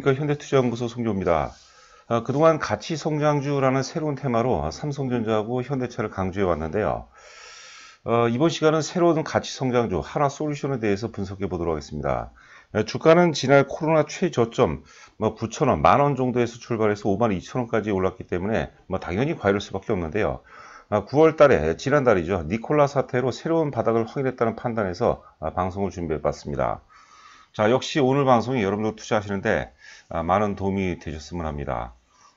안녕하십니까. 현대투자연구소 송조입니다. 그동안 가치성장주라는 새로운 테마로 삼성전자하고 현대차를 강조해 왔는데요. 이번 시간은 새로운 가치성장주 하나솔루션에 대해서 분석해 보도록 하겠습니다. 주가는 지난 코로나 최저점 9,000원, 만원 정도에서 출발해서 52,000원까지 올랐기 때문에 당연히 과열할 수밖에 없는데요. 9월 달에, 지난달이죠. 니콜라 사태로 새로운 바닥을 확인했다는 판단에서 방송을 준비해 봤습니다. 자, 역시 오늘 방송이 여러분들 투자하시는데 많은 도움이 되셨으면 합니다.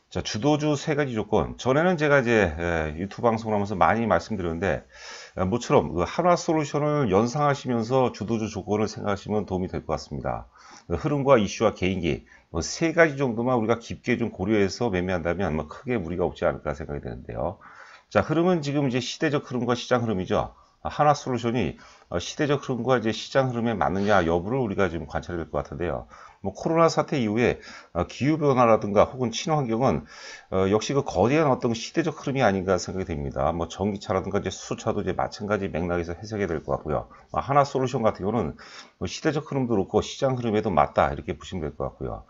자, 주도주 세 가지 조건. 전에는 제가 이제 유튜브 방송을 하면서 많이 말씀드렸는데, 모처럼 그 하나솔루션을 연상하시면서 주도주 조건을 생각하시면 도움이 될 것 같습니다. 흐름과 이슈와 개인기, 세 가지 정도만 우리가 깊게 좀 고려해서 매매한다면 크게 무리가 없지 않을까 생각이 되는데요. 자, 흐름은 지금 이제 시대적 흐름과 시장 흐름이죠. 하나솔루션이 시대적 흐름과 이제 시장 흐름에 맞느냐 여부를 우리가 지금 관찰해야 될 것 같은데요. 코로나 사태 이후에 기후변화라든가 혹은 친환경은 역시 그 거대한 어떤 시대적 흐름이 아닌가 생각이 됩니다. 전기차라든가 이제 수소차도 이제 마찬가지 맥락에서 해석이 될 것 같고요. 하나솔루션 같은 경우는 시대적 흐름도 그렇고 시장 흐름에도 맞다 이렇게 보시면 될 것 같고요.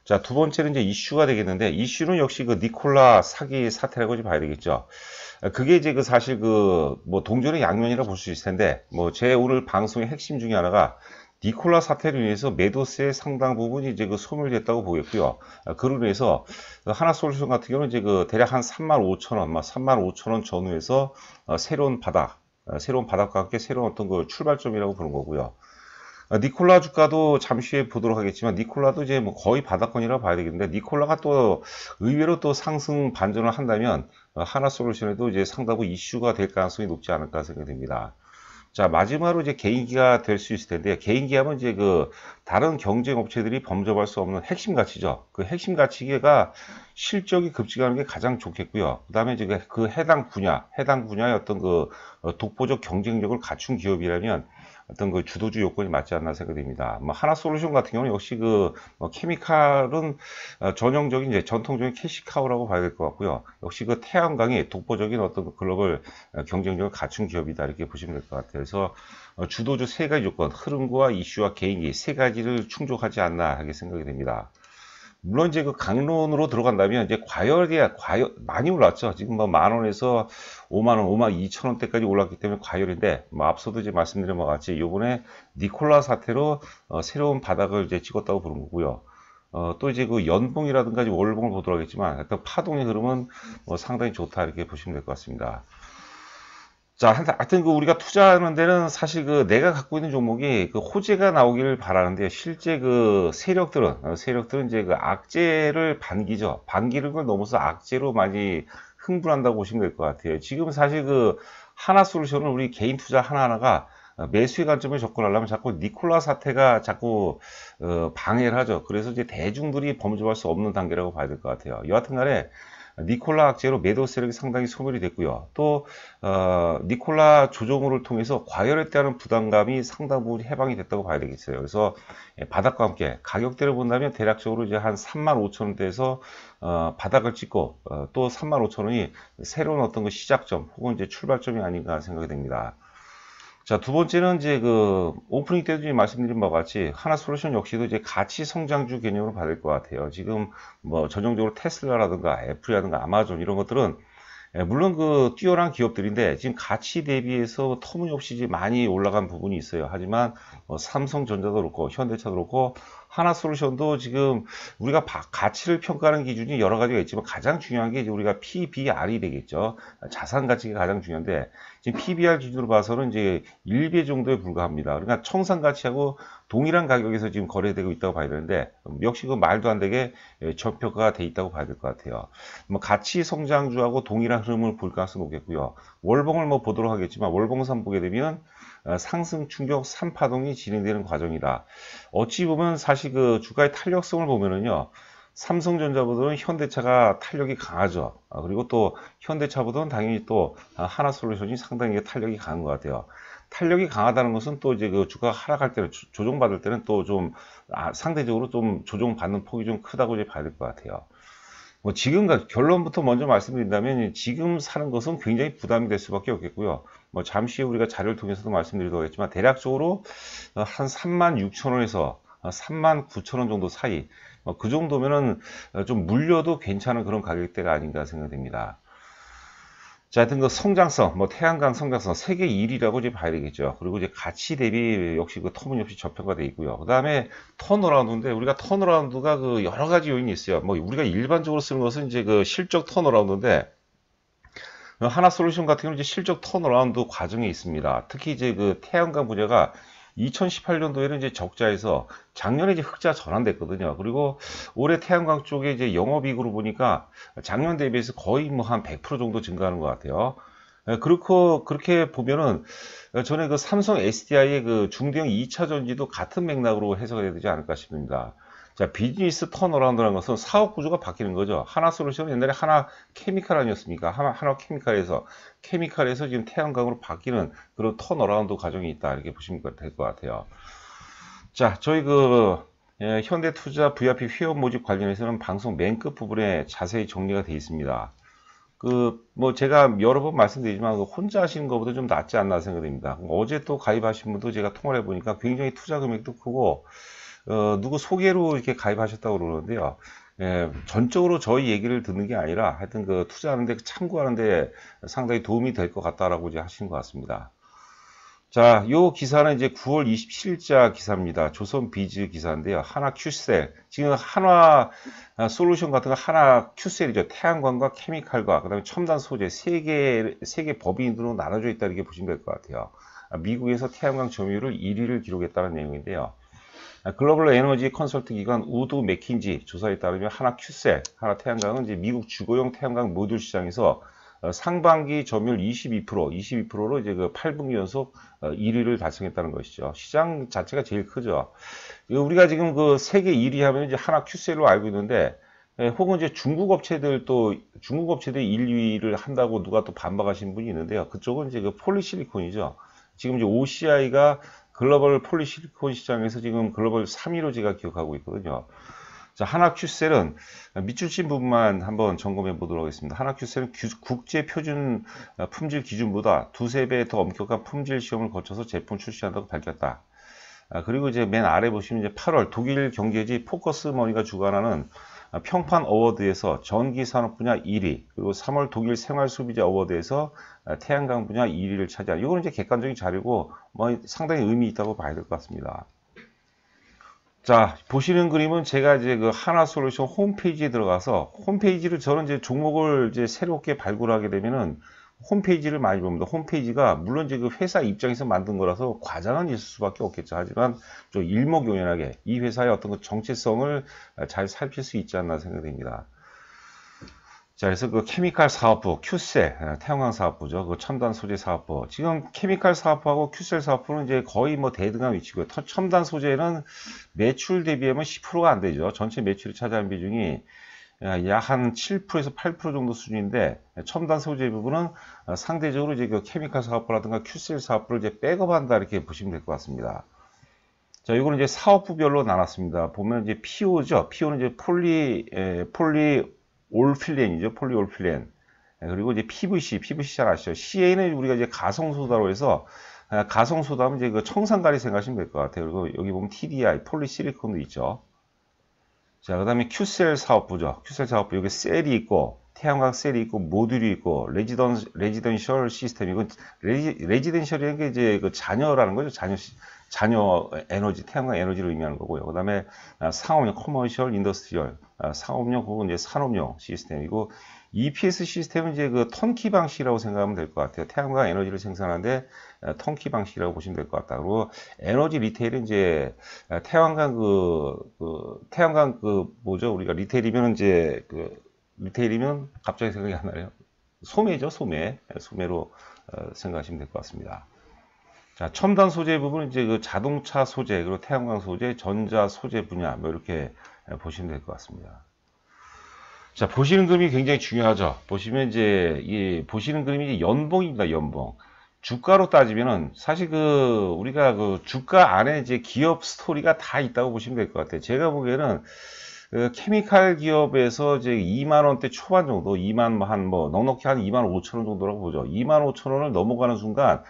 자, 두 번째는 이제 이슈가 되겠는데, 이슈는 역시 그 니콜라 사기 사태라고 이제 봐야 되겠죠. 그게 이제 사실 동전의 양면이라 볼 수 있을 텐데, 제 오늘 방송의 핵심 중에 하나가 니콜라 사태로 인해서 매도세의 상당 부분이 이제 소멸됐다고 보겠고요. 그로 인해서 하나솔루션 같은 경우는 이제 대략 한 35,000원, 35,000원 전후에서 새로운 바닥과 함께 새로운 어떤 출발점이라고 보는 거고요. 니콜라 주가도 잠시 후에 보도록 하겠지만, 니콜라도 이제 거의 바닥권이라고 봐야 되겠는데, 니콜라가 또 의외로 또 상승 반전을 한다면 하나솔루션에도 이제 상당히 이슈가 될 가능성이 높지 않을까 생각됩니다. 자, 마지막으로 이제 개인기가 될 수 있을 텐데, 개인기 하면 이제 다른 경쟁 업체들이 범접할 수 없는 핵심 가치죠. 그 핵심 가치가 실적이 급증하는 게 가장 좋겠고요. 그 다음에 이제 해당 분야의 어떤 독보적 경쟁력을 갖춘 기업이라면 어떤 주도주 요건이 맞지 않나 생각됩니다. 하나솔루션 같은 경우는 역시 케미칼은 전형적인 이제 전통적인 캐시카우라고 봐야 될 것 같고요. 역시 태양광이 독보적인 어떤 글로벌 경쟁력을 갖춘 기업이다 이렇게 보시면 될 것 같아요. 그래서 주도주 세 가지 조건, 흐름과 이슈와 개인기 세 가지를 충족하지 않나 하게 생각이 됩니다. 물론 이제 강론으로 들어간다면 이제 과열이 많이 올랐죠. 지금 만원에서 5만원, 52,000원대까지 올랐기 때문에 과열인데, 앞서도 이제 말씀드린 바와 같이 요번에 니콜라 사태로 새로운 바닥을 이제 찍었다고 보는 거고요. 또 이제 연봉이라든가 월봉을 보도록 하겠지만, 어떤 파동의 흐름은 상당히 좋다 이렇게 보시면 될 것 같습니다. 자, 하여튼 우리가 투자하는 데는 사실 내가 갖고 있는 종목이 호재가 나오기를 바라는데요. 실제 세력들은 이제 악재를 반기죠. 반기는 걸 넘어서 악재로 많이 흥분한다고 보시면 될 것 같아요. 지금 사실 하나솔루션은 우리 개인 투자 하나하나가 매수의 관점에 접근하려면 자꾸 니콜라 사태가 자꾸 방해를 하죠. 그래서 이제 대중들이 범접할 수 없는 단계라고 봐야 될 것 같아요. 여하튼 간에 니콜라 악재로 매도 세력이 상당히 소멸이 됐고요. 또 니콜라 조정호를 통해서 과열에 따른 부담감이 상당 부분 해방이 됐다고 봐야 되겠어요. 그래서 바닥과 함께 가격대를 본다면 대략적으로 이제 한 35,000원대에서 바닥을 찍고 또 35,000원이 새로운 어떤 시작점 혹은 이제 출발점이 아닌가 생각이 됩니다. 자, 두 번째는 이제 오프닝 때도 말씀드린 바와 같이 하나솔루션 역시도 이제 가치 성장주 개념으로 받을 것 같아요. 지금 전형적으로 테슬라라든가 애플이라든가 아마존 이런 것들은 물론 뛰어난 기업들인데 지금 가치 대비해서 터무니없이 이제 많이 올라간 부분이 있어요. 하지만 삼성전자도 그렇고 현대차도 그렇고 하나솔루션도 지금 우리가 가치를 평가하는 기준이 여러 가지가 있지만 가장 중요한 게 이제 우리가 PBR이 되겠죠. 자산 가치가 가장 중요한데 지금 PBR 기준으로 봐서는 이제 1배 정도에 불과합니다. 그러니까 청산 가치하고 동일한 가격에서 지금 거래되고 있다고 봐야 되는데 역시 말도 안 되게 저평가가 돼 있다고 봐야 될 것 같아요. 가치 성장주하고 동일한 흐름을 볼 가능성이 높겠고요. 월봉을 보도록 하겠지만 월봉선 보게 되면 상승 충격 3파동이 진행되는 과정이다. 어찌 보면 사실 주가의 탄력성을 보면은요. 삼성전자보다는 현대차가 탄력이 강하죠. 그리고 또 현대차보다는 당연히 또 하나솔루션이 상당히 탄력이 강한 것 같아요. 탄력이 강하다는 것은 또 이제 주가가 하락할 때는 조정받을 때는 또 좀 상대적으로 좀 조정받는 폭이 좀 크다고 이제 봐야 될 것 같아요. 지금 결론부터 먼저 말씀드린다면 지금 사는 것은 굉장히 부담이 될 수밖에 없겠고요. 잠시 후에 우리가 자료를 통해서도 말씀드리도록 하겠지만 대략적으로 한 36,000원에서 39,000원 정도 사이. 그 정도면은 좀 물려도 괜찮은 그런 가격대가 아닌가 생각됩니다. 자, 하여튼 그 성장성, 태양광 성장성 세계 1위라고 이제 봐야 되겠죠. 그리고 이제 가치 대비 역시 그 터무니없이 저평가되어 있고요. 그 다음에 턴어라운드인데, 우리가 턴어라운드가 그 여러 가지 요인이 있어요. 우리가 일반적으로 쓰는 것은 이제 그 실적 턴어라운드인데, 하나솔루션 같은 경우는 이제 실적 턴어라운드 과정에 있습니다. 특히 이제 그 태양광 분야가 2018년도에는 이제 적자에서 작년에 이제 흑자 전환됐거든요. 그리고 올해 태양광 쪽에 이제 영업이익으로 보니까 작년 대비해서 거의 뭐 한 100% 정도 증가하는 것 같아요. 그렇게 보면은 전에 그 삼성 SDI의 그 중대형 2차 전지도 같은 맥락으로 해석이 되지 않을까 싶습니다. 자, 비즈니스 턴어라운드라는 것은 사업 구조가 바뀌는 거죠. 하나솔루션은 옛날에 하나 케미칼 아니었습니까? 하나 케미칼에서 지금 태양광으로 바뀌는 그런 턴어라운드 과정이 있다. 이렇게 보시면 될 것 같아요. 자, 저희 현대투자 VIP 회원 모집 관련해서는 방송 맨 끝 부분에 자세히 정리가 되어 있습니다. 제가 여러 번 말씀드리지만 혼자 하시는 것보다 좀 낫지 않나 생각됩니다. 어제 또 가입하신 분도 제가 통화를 해보니까 굉장히 투자 금액도 크고 누구 소개로 이렇게 가입하셨다고 그러는데요. 전적으로 저희 얘기를 듣는 게 아니라 하여튼 그 투자하는데 참고하는데 상당히 도움이 될 것 같다라고 이제 하시는 것 같습니다. 자, 요 기사는 이제 9월 27일자 기사입니다. 조선비즈 기사인데요. 하나 큐셀. 지금 한화 솔루션 같은 거 하나 큐셀이죠. 태양광과 케미칼과 그다음에 첨단 소재 세 개 법인으로 나눠져 있다 이렇게 보시면 될 것 같아요. 미국에서 태양광 점유율을 1위를 기록했다는 내용인데요. 글로벌 에너지 컨설팅 기관 우드 맥킨지 조사에 따르면 하나 큐셀, 하나 태양광은 이제 미국 주거용 태양광 모듈 시장에서 상반기 점유율 22%로 이제 그 8분기 연속 1위를 달성했다는 것이죠. 시장 자체가 제일 크죠. 우리가 지금 그 세계 1위 하면 이제 하나 큐셀로 알고 있는데, 혹은 이제 중국 업체들이 1위를 한다고 누가 또 반박하신 분이 있는데요. 그쪽은 이제 그 폴리실리콘이죠. 지금 이제 OCI가 글로벌 폴리실리콘 시장에서 지금 글로벌 3위로 제가 기억하고 있거든요. 자, 하나큐셀은 밑줄친 부분만 한번 점검해 보도록 하겠습니다. 하나큐셀은 국제 표준 품질 기준보다 두세 배 더 엄격한 품질 시험을 거쳐서 제품 출시한다고 밝혔다. 그리고 이제 맨 아래 보시면 이제 8월 독일 경제지 포커스머니가 주관하는 평판 어워드에서 전기 산업 분야 1위, 그리고 3월 독일 생활 소비자 어워드에서 태양광 분야 1위를 차지한. 이거는 이제 객관적인 자료고 상당히 의미 있다고 봐야 될 것 같습니다. 자, 보시는 그림은 제가 이제 그 하나솔루션 홈페이지에 들어가서 홈페이지를 저는 이제 종목을 이제 새롭게 발굴하게 되면은 홈페이지를 많이 봅니다. 홈페이지가 물론 이제 그 회사 입장에서 만든 거라서 과장은 있을 수밖에 없겠죠. 하지만 좀 일목요연하게 이 회사의 어떤 그 정체성을 잘 살필 수 있지 않나 생각됩니다. 자, 그래서 그 케미칼 사업부, 큐셀, 태양광 사업부죠. 그 첨단 소재 사업부. 지금 케미칼 사업부하고 큐셀 사업부는 이제 거의 뭐 대등한 위치고요. 첨단 소재는 매출 대비하면 10%가 안 되죠. 전체 매출이 차지하는 비중이 약 한 7%에서 8% 정도 수준인데, 첨단 소재 부분은 상대적으로 이제 그 케미칼 사업부라든가 큐셀 사업부를 이제 백업한다 이렇게 보시면 될 것 같습니다. 자, 이거는 이제 사업부별로 나눴습니다. 보면 이제 PO죠. PO는 이제 폴리올필렌이죠. 폴리올필렌. 그리고 이제 PVC 잘 아시죠? CA는 우리가 이제 가성소다로 해서, 가성소다면 이제 그 청산가리 생각하시면 될 것 같아요. 그리고 여기 보면 TDI, 폴리실리콘도 있죠. 자, 그 다음에 큐셀 사업부죠. 큐셀 사업부, 여기 셀이 있고, 태양광 셀이 있고, 모듈이 있고, 레지던셜 시스템. 이건 레지던셜이라는 게 이제 그 자녀라는 거죠. 자녀 에너지, 태양광 에너지를 의미하는 거고요. 그 다음에 상업용, 커머셜, 인더스트리얼, 상업용 혹은 이제 산업용 시스템이고, EPS 시스템은 이제 그 턴키 방식이라고 생각하면 될 것 같아요. 태양광 에너지를 생산하는데 턴키 방식이라고 보시면 될 것 같다. 그리고 에너지 리테일은 이제 태양광 태양광 뭐죠? 우리가 리테일이면 이제 리테일이면 갑자기 생각이 안 나요. 소매죠, 소매. 소매로 생각하시면 될 것 같습니다. 자, 첨단 소재 부분은 이제 그 자동차 소재, 그리고 태양광 소재, 전자 소재 분야, 뭐 이렇게 보시면 될 것 같습니다. 자, 보시는 그림이 굉장히 중요하죠. 보시면 이제, 보시는 그림이 이제 연봉입니다, 연봉. 주가로 따지면은, 사실 우리가 주가 안에 이제 기업 스토리가 다 있다고 보시면 될 것 같아요. 제가 보기에는, 케미칼 기업에서 이제 2만원대 초반 정도, 넉넉히 한 2만 5천원 정도라고 보죠. 2만 5천원을 넘어가는 순간,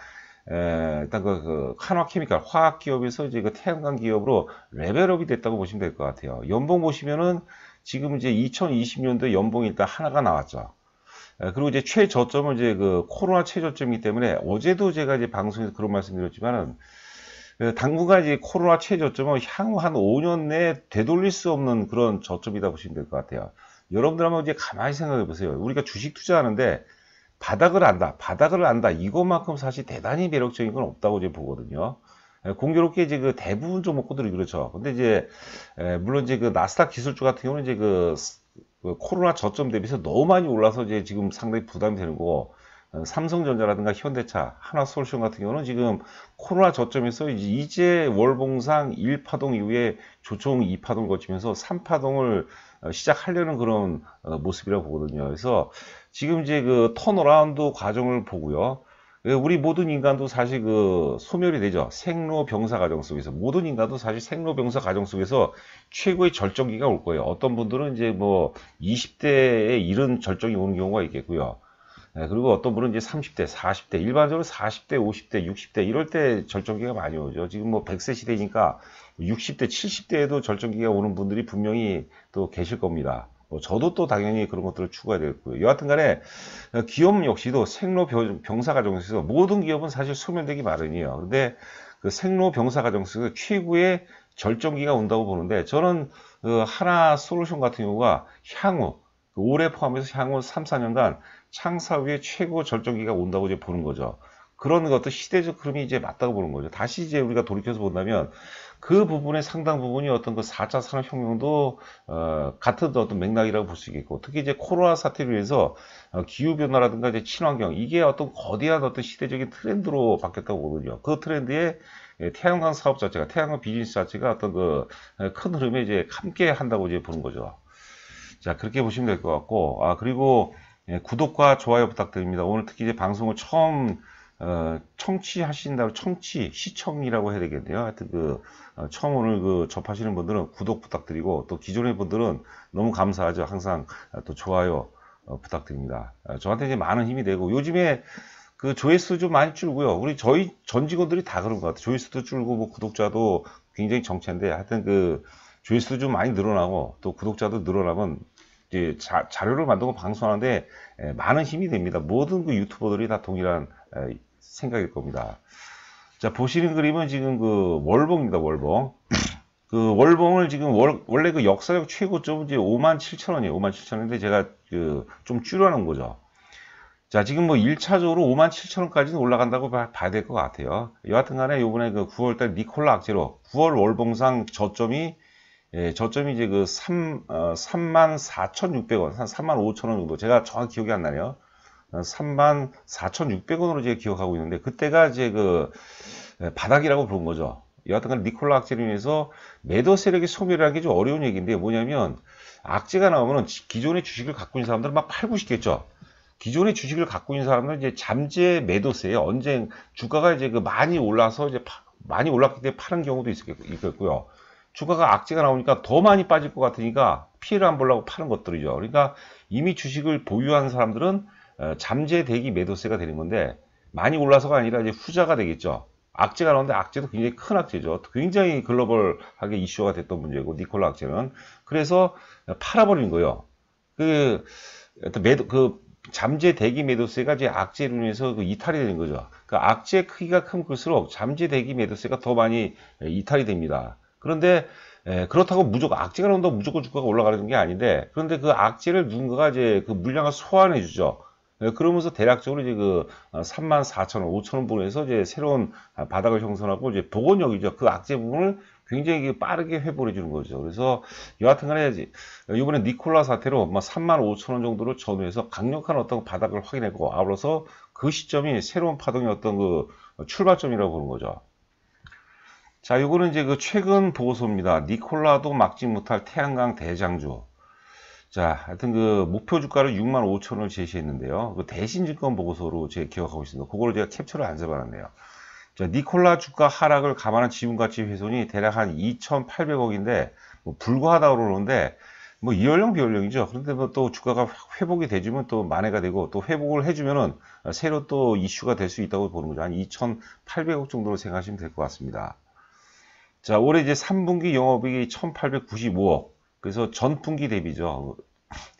일단 한화케미칼 화학 기업에서 이제 그 태양광 기업으로 레벨업이 됐다고 보시면 될 것 같아요. 연봉 보시면은 지금 이제 2020년도에 연봉이 일단 하나가 나왔죠. 그리고 이제 최저점은 이제 그 코로나 최저점이기 때문에 어제도 제가 이제 방송에서 그런 말씀드렸지만은 당분간 이제 코로나 최저점은 향후 한 5년 내에 되돌릴 수 없는 그런 저점이다 보시면 될 것 같아요. 여러분들 한번 이제 가만히 생각해 보세요. 우리가 주식 투자하는데 바닥을 안다. 이것만큼 사실 대단히 매력적인 건 없다고 이제 보거든요. 공교롭게 이제 그 대부분 종목들이 그렇죠. 근데 이제 물론 이제 그 나스닥 기술주 같은 경우는 이제 그 코로나 저점 대비해서 너무 많이 올라서 이제 지금 상당히 부담이 되는 거고, 삼성전자라든가 현대차, 하나솔루션 같은 경우는 지금 코로나 저점에서 이제 월봉상 1파동 이후에 조총 2파동을 거치면서 3파동을 시작하려는 그런 모습이라고 보거든요. 그래서 지금 이제 그 턴어라운드 과정을 보고요. 우리 모든 인간도 사실 그 소멸이 되죠. 생로병사 과정 속에서. 모든 인간도 사실 생로병사 과정 속에서 최고의 절정기가 올 거예요. 어떤 분들은 이제 뭐 20대에 이른 절정이 오는 경우가 있겠고요. 그리고 어떤 분은 이제 30대, 40대, 일반적으로 40대, 50대, 60대 이럴 때 절정기가 많이 오죠. 지금 뭐 100세 시대니까 60대, 70대에도 절정기가 오는 분들이 분명히 또 계실 겁니다. 저도 또 당연히 그런 것들을 추구해야 되겠고요. 여하튼 간에 기업 역시도 생로병사 과정 속에서 모든 기업은 사실 소멸되기 마련이에요. 그런데 그 생로병사 과정 속에서 최고의 절정기가 온다고 보는데, 저는 그 하나솔루션 같은 경우가 향후 올해 포함해서 향후 3, 4년간 창사 후에 최고 절정기가 온다고 이제 보는 거죠. 그런 것도 시대적 흐름이 이제 맞다고 보는 거죠. 다시 이제 우리가 돌이켜서 본다면 그 부분의 상당 부분이 어떤 그 4차 산업혁명도 같은 어떤 맥락이라고 볼 수 있겠고, 특히 이제 코로나 사태로 인해서 기후변화라든가 이제 친환경, 이게 어떤 거대한 어떤 시대적인 트렌드로 바뀌었다고 보거든요. 그 트렌드에 태양광 사업 자체가, 태양광 비즈니스 자체가 어떤 그 큰 흐름에 이제 함께 한다고 이제 보는 거죠. 자, 그렇게 보시면 될 것 같고, 그리고 구독과 좋아요 부탁드립니다. 오늘 특히 이제 방송을 처음 청취하신다고, 시청이라고 해야 되겠네요. 하여튼 처음 오늘 접하시는 분들은 구독 부탁드리고, 또 기존의 분들은 너무 감사하죠. 항상 또 좋아요 부탁드립니다. 저한테 이제 많은 힘이 되고, 요즘에 그 조회수 좀 많이 줄고요. 저희 전 직원들이 다 그런 것 같아요. 조회수도 줄고, 뭐 구독자도 굉장히 정체인데, 하여튼 조회수도 좀 많이 늘어나고, 또 구독자도 늘어나면 이제 자료를 만들고 방송하는데 많은 힘이 됩니다. 모든 그 유튜버들이 다 동일한 생각일 겁니다. 자, 보시는 그림은 지금 그 월봉입니다. 월봉. 그 월봉을 지금 원래 그 역사적 최고점은 이제 57,000원이에요. 57,000원인데 제가 좀 줄여놓은 거죠. 자, 지금 뭐 1차적으로 57,000원까지는 올라간다고 봐야 될 것 같아요. 여하튼 간에 요번에 그 9월달 니콜라 악재로 9월 월봉상 저점이 이제 그 34,600원, 한 35,000원 정도. 제가 정확히 기억이 안 나네요. 34,600원으로 제가 기억하고 있는데, 그때가 이제 바닥이라고 부른 거죠. 여하튼 니콜라 악재로 인해서 매도 세력의 소멸이라는 게 좀 어려운 얘기인데, 뭐냐면 악재가 나오면 기존의 주식을 갖고 있는 사람들은 막 팔고 싶겠죠. 기존의 주식을 갖고 있는 사람들은 이제 잠재 매도세예요. 언제 주가가 이제 많이 올라서 이제 많이 올랐기 때문에 파는 경우도 있겠고요. 주가가 악재가 나오니까 더 많이 빠질 것 같으니까 피해를 안 보려고 파는 것들이죠. 그러니까 이미 주식을 보유하는 사람들은 잠재 대기 매도세가 되는 건데, 많이 올라서가 아니라 이제 후자가 되겠죠. 악재가 나오는데 악재도 굉장히 큰 악재죠. 굉장히 글로벌하게 이슈가 됐던 문제고, 니콜라 악재는. 그래서 팔아버린 거예요. 잠재 대기 매도세가 이제 악재로 인해서 이탈이 되는 거죠. 악재 크기가 큰 클수록 잠재 대기 매도세가 더 많이 이탈이 됩니다. 그런데 그렇다고 무조건 악재가 나온다고 무조건 주가가 올라가는 게 아닌데, 그런데 그 악재를 누군가가 이제 그 물량을 소환해 주죠. 그러면서 대략적으로 이제 34,000원, 5,000원 부분에서 이제 새로운 바닥을 형성하고 이제 복원력이죠. 그 악재 부분을 굉장히 빠르게 회복해 주는 거죠. 그래서 여하튼 간에 이번에 니콜라 사태로 35,000원 정도를 전후해서 강력한 어떤 바닥을 확인했고, 아울러서 그 시점이 새로운 파동의 어떤 출발점이라고 보는 거죠. 자, 요거는 이제 최근 보고서입니다. 니콜라도 막지 못할 태양광 대장주. 자, 하여튼 목표 주가를 65,000원을 제시했는데요. 대신증권 보고서로 제가 기억하고 있습니다. 그거를 제가 캡처를 안 잡아놨네요. 자, 니콜라 주가 하락을 감안한 지분가치 훼손이 대략 한 2,800억인데, 불과하다고 그러는데, 뭐 이연령 비연령이죠. 그런데 뭐 또 주가가 회복이 되주면 또 만회가 되고 또 회복을 해주면은 새로 또 이슈가 될 수 있다고 보는 거죠. 한 2,800억 정도로 생각하시면 될 것 같습니다. 자, 올해 이제 3분기 영업이익이 1,895억. 그래서 전분기 대비죠.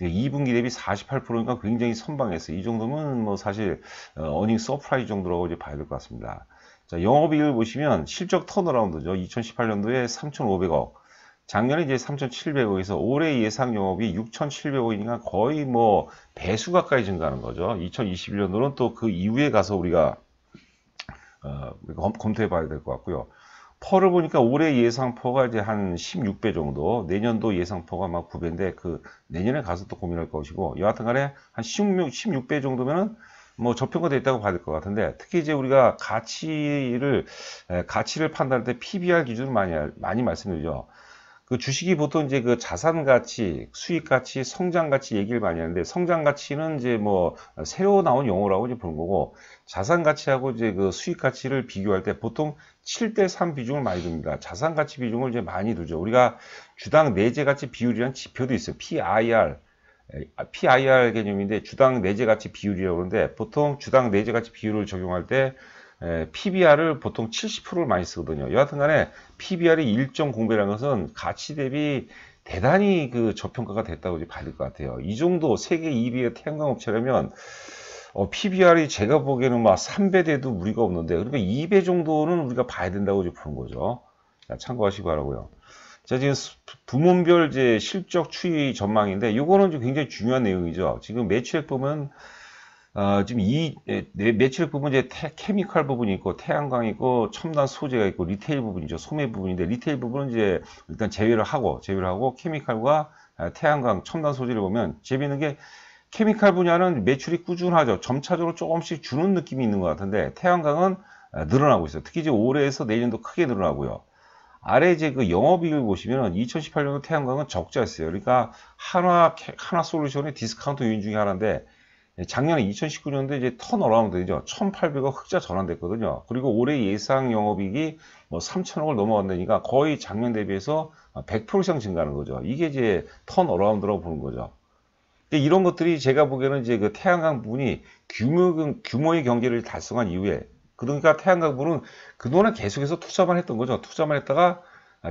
2분기 대비 48%니까 굉장히 선방했어요. 이 정도면 뭐 사실 어닝 서프라이즈 정도라고 이제 봐야 될 것 같습니다. 자, 영업이익을 보시면 실적 턴어라운드죠. 2018년도에 3,500억. 작년에 이제 3,700억에서 올해 예상 영업이 6,700억이니까 거의 뭐 배수 가까이 증가하는 거죠. 2021년도는 또 그 이후에 가서 우리가 검토해 봐야 될 것 같고요. 퍼를 보니까 올해 예상퍼가 이제 한 16배 정도, 내년도 예상퍼가 막 9배인데 그 내년에 가서 또 고민할 것이고, 여하튼 간에 한 16배 정도면은 뭐 저평가되어 있다고 봐야 될 것 같은데, 특히 이제 우리가 가치를 판단할 때 PBR 기준을 많이 말씀드리죠. 그 주식이 보통 이제 그 자산 가치, 수익 가치, 성장 가치 얘기를 많이 하는데, 성장 가치는 이제 뭐 새로 나온 용어라고 이제 보는 거고, 자산 가치하고 이제 그 수익 가치를 비교할 때 보통 7대3 비중을 많이 둡니다. 자산 가치 비중을 이제 많이 두죠. 우리가 주당 내재 가치 비율이라는 지표도 있어요. PIR 개념인데 주당 내재 가치 비율이라고 그러는데, 보통 주당 내재 가치 비율을 적용할 때 PBR을 보통 70%를 많이 쓰거든요. 여하튼 간에 PBR이 1.0배라는 것은 가치 대비 대단히 그 저평가가 됐다고 이제 봐야 될 것 같아요. 이 정도 세계 2위의 태양광 업체라면 PBR이 제가 보기에는 막 3배 돼도 무리가 없는데, 그러니까 2배 정도는 우리가 봐야 된다고 이제 보는 거죠. 자, 참고하시기 바라고요. 자, 지금 부문별 이제 실적 추이 전망인데, 이거는 좀 굉장히 중요한 내용이죠. 지금 매출액 보면 지금 매출액 부분 이제 케미칼 부분이 있고 태양광이 있고 첨단 소재가 있고 리테일 부분이죠. 소매 부분인데 리테일 부분은 이제 일단 제외를 하고 케미칼과 태양광 첨단 소재를 보면 재미있는 게 케미칼 분야는 매출이 꾸준하죠. 점차적으로 조금씩 주는 느낌이 있는 것 같은데 태양광은 늘어나고 있어요. 특히 이제 올해에서 내년도 크게 늘어나고요. 아래 이제 그 영업이익을 보시면 2018년도 태양광은 적자였어요. 그러니까 하나 솔루션의 디스카운트 요인 중에 하나인데 작년에 2019년도에 이제 턴어라운드죠. 1,800억 흑자 전환됐거든요. 그리고 올해 예상 영업이익이 뭐 3,000억을 넘어간다니까 거의 작년 대비해서 100% 이상 증가하는 거죠. 이게 이제 턴어라운드라고 보는 거죠. 이런 것들이 제가 보기에는 이제 그 태양광 부분이 규모의 경제를 달성한 이후에, 그러니까 태양광 부분은 그동안에 계속해서 투자만 했던 거죠. 투자만 했다가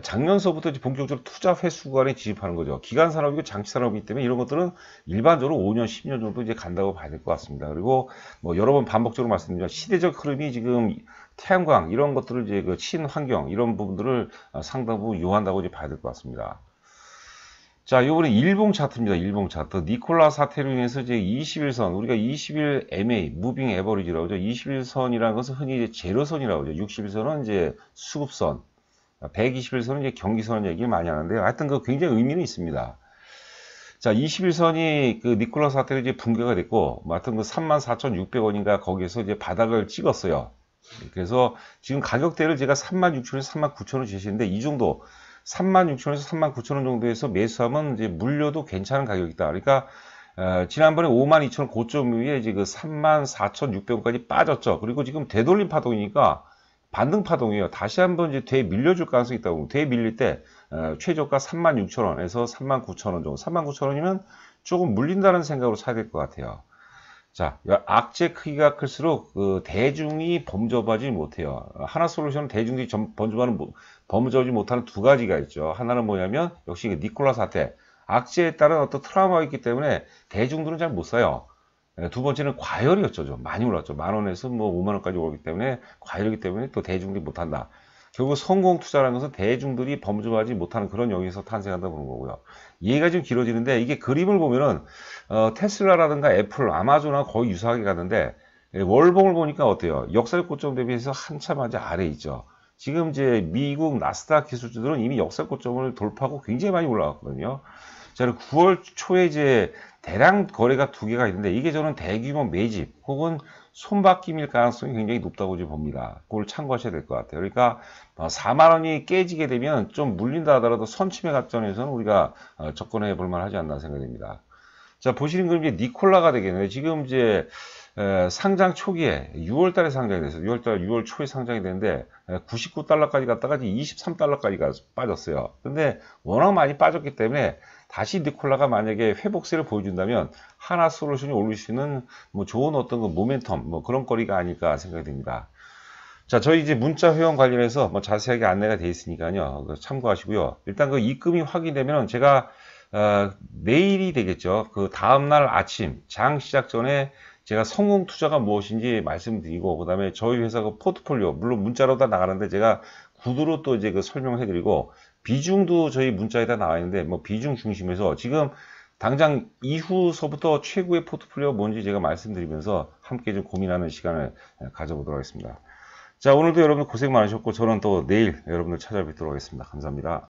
작년서부터 이제 본격적으로 투자 회수 구간에 진입하는 거죠. 기간 산업이고 장치 산업이기 때문에 이런 것들은 일반적으로 5년, 10년 정도 이제 간다고 봐야 될 것 같습니다. 그리고 뭐 여러 번 반복적으로 말씀드리지만 시대적 흐름이 지금 태양광 이런 것들을 이제 그 친환경 이런 부분들을 상당 부분 요한다고 이제 봐야 될 것 같습니다. 자, 요번에 일봉 차트입니다. 일봉 차트. 니콜라 사태로 인해서 이제 21선, 우리가 20일 MA, 무빙 에버리지라고 하죠. 21선이라는 것은 흔히 이제 제로선이라고 하죠. 61선은 이제 수급선, 121선은 이제 경기선 얘기를 많이 하는데요. 하여튼 그 굉장히 의미는 있습니다. 자, 21선이 그 니콜라 사태로 이제 붕괴가 됐고, 하여튼 그 34,600원인가 거기에서 이제 바닥을 찍었어요. 그래서 지금 가격대를 제가 36,000원에서 39,000원 제시했는데 이 정도 36,000원에서 39,000원 정도에서 매수하면 이제 물려도 괜찮은 가격이다. 그러니까 지난번에 52,000원 고점 위에 이제 그 34,600원까지 빠졌죠. 그리고 지금 되돌림 파동이니까 반등 파동이에요. 다시 한번 이제 되밀려줄 가능성이 있다고. 되밀릴 때 최저가 36,000원에서 39,000원 정도. 39,000원이면 조금 물린다는 생각으로 사야 될 것 같아요. 자, 악재 크기가 클수록 그 대중이 범접하지 못해요. 하나솔루션은 대중들이 범접하지 못하는 두 가지가 있죠. 하나는 뭐냐면 역시 니콜라 사태, 악재에 따른 어떤 트라우마가 있기 때문에 대중들은 잘 못 사요. 두 번째는 과열이었죠. 좀 많이 올랐죠. 10,000원에서 뭐 50,000원까지 오르기 때문에 과열이기 때문에 또 대중들이 못한다. 결국 성공 투자라는 것은 대중들이 범접하지 못하는 그런 영역에서 탄생한다고 보는 거고요. 이해가 좀 길어지는데 이게 그림을 보면은 테슬라라든가 애플, 아마존하고 거의 유사하게 가는데 월봉을 보니까 어때요? 역사적 고점 대비해서 한참 아래 있죠. 지금 이제 미국 나스닥 기술주들은 이미 역사적 고점을 돌파하고 굉장히 많이 올라갔거든요. 자, 9월 초에 이제 대량 거래가 두 개가 있는데 이게 저는 대규모 매집 혹은 손바뀜일 가능성이 굉장히 높다고 봅니다. 그걸 참고하셔야 될 것 같아요. 그러니까 4만원이 깨지게 되면 좀 물린다 하더라도 선침의 관점에서는 우리가 접근해 볼 만하지 않나 생각됩니다. 자, 보시는 그림 이제 니콜라가 되겠네요. 지금 이제 상장 초기에 6월 달에 상장이 됐어요. 6월 초에 상장이 됐는데 99달러까지 갔다가 23달러까지 빠졌어요. 근데 워낙 많이 빠졌기 때문에 다시 니콜라가 만약에 회복세를 보여준다면 하나솔루션이 올릴 수 있는 뭐 좋은 어떤 그 모멘텀 뭐 그런 거리가 아닐까 생각이 듭니다. 자, 저희 이제 문자 회원 관련해서 뭐 자세하게 안내가 되어 있으니까요. 참고하시고요. 일단 그 입금이 확인되면 제가 내일이 되겠죠. 그 다음날 아침 장 시작 전에 제가 성공 투자가 무엇인지 말씀드리고, 그 다음에 저희 회사 그 포트폴리오, 물론 문자로 다 나가는데 제가 구두로 또 이제 그 설명을 해드리고, 비중도 저희 문자에다 나와 있는데, 뭐 비중 중심에서 지금 당장 이후서부터 최고의 포트폴리오가 뭔지 제가 말씀드리면서 함께 좀 고민하는 시간을 가져보도록 하겠습니다. 자, 오늘도 여러분 고생 많으셨고, 저는 또 내일 여러분들 찾아뵙도록 하겠습니다. 감사합니다.